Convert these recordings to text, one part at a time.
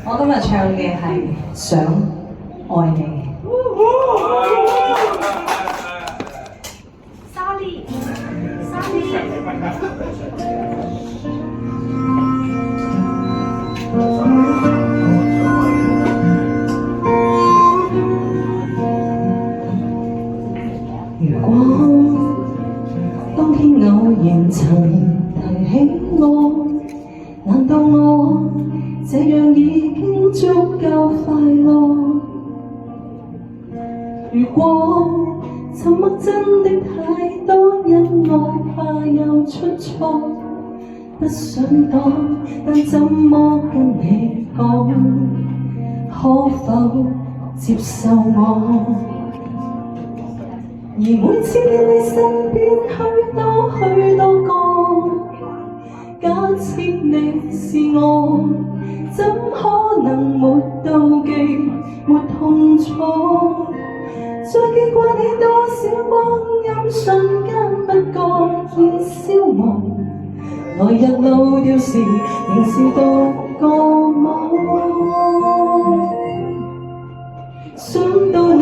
我今日唱嘅係想愛你。莎莉，莎莉。如果當天偶然曾提起我，難道我這樣已經足夠快樂？如果沉默真的太多，因我怕又出錯，不想講，但怎麼跟你講？可否接受我？而每次見你身邊許多個，假設你是我，怎可能沒妒忌，沒痛楚？再記掛你多少光陰，瞬間不覺已消亡。來日老掉時，仍是獨個我。想到你，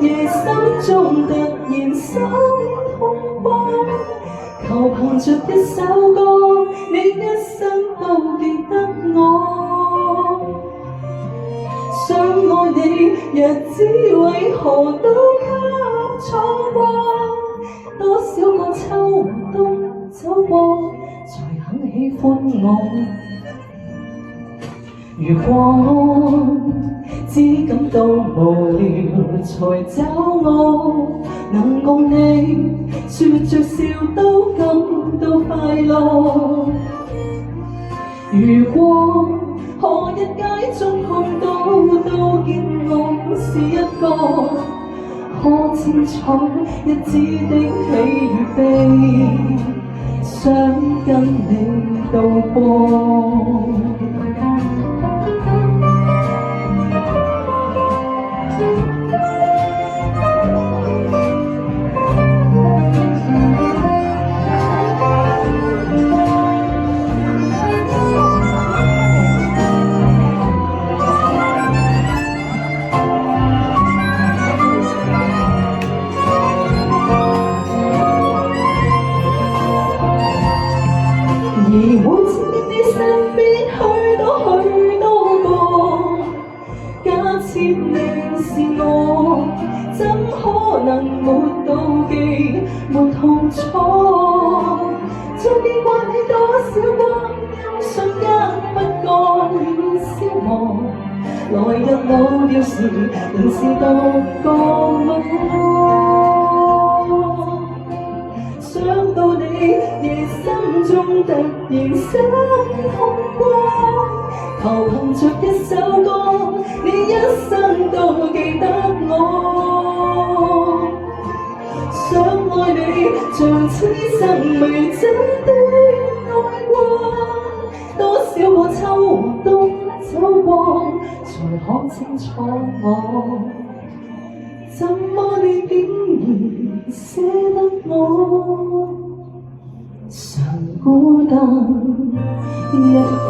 夜深中突然心痛過，求憑着一首歌，你一生都記得我。想愛你，日子為何都給錯過？多少個秋冬走過，才肯喜歡我。如果只感到無聊才找我，能共你說着笑都感到快樂。如果何日街中碰到都見我是一個，可清楚日子的喜與悲，想跟你度過。而每次見你身邊許多個，假設你是我，怎可能沒妒忌，沒痛楚？再見掛你多少光陰，瞬間不覺已消亡。來日老掉時，仍是獨個我。想到你，夜深中突然心痛過，求憑着一首歌，你一生都記得我。想愛你，像此生未真的愛過，多少個秋和冬走過，才看清楚我。怎麼你竟然捨得我，常孤單一個？